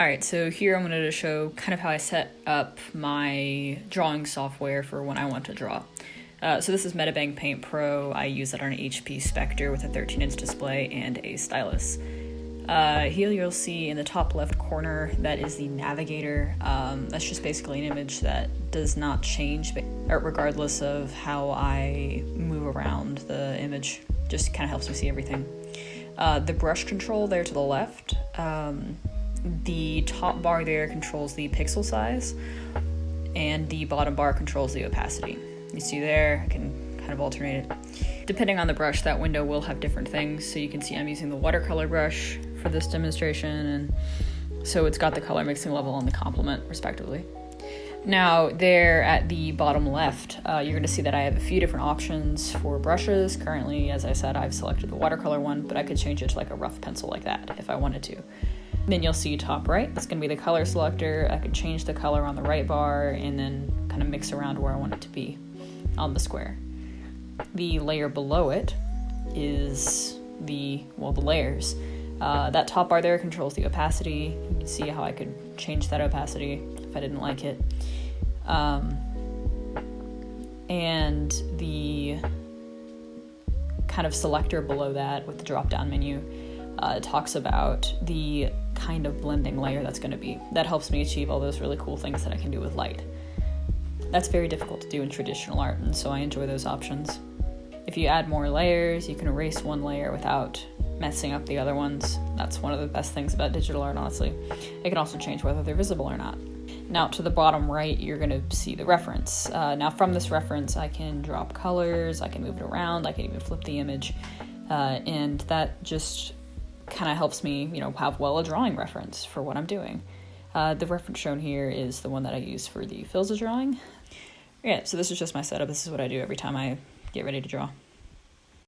Alright, so here I'm going to show kind of how I set up my drawing software for when I want to draw. So this is Metabang Paint Pro. I use it on an HP Spectre with a 13-inch display and a stylus. Here you'll see in the top left corner, that is the navigator. That's just basically an image that does not change regardless of how I move around the image. Just kind of helps me see everything. The brush control there to the left, the top bar there controls the pixel size, and the bottom bar controls the opacity. You see there, I can kind of alternate it. Depending on the brush, that window will have different things. So you can see I'm using the watercolor brush for this demonstration, and so it's got the color mixing level and the complement respectively. Now there at the bottom left, you're going to see that I have a few different options for brushes. Currently, as I said, I've selected the watercolor one, but I could change it to like a rough pencil like that if I wanted to. Then you'll see top right, that's going to be the color selector. I could change the color on the right bar and then kind of mix around where I want it to be on the square. The layer below it is the layers. That top bar there controls the opacity. You can see how I could change that opacity if I didn't like it. And the kind of selector below that with the drop-down menu talks about the kind of blending layer that's going to be. That helps me achieve all those really cool things that I can do with light. That's very difficult to do in traditional art, and so I enjoy those options. If you add more layers, you can erase one layer without messing up the other ones. That's one of the best things about digital art, honestly. It can also change whether they're visible or not. Now to the bottom right, you're going to see the reference. Now from this reference, I can drop colors, I can move it around, I can even flip the image, and that just kind of helps me, have a drawing reference for what I'm doing. The reference shown here is the one that I use for the Filza drawing. Yeah, so this is just my setup. This is what I do every time I get ready to draw.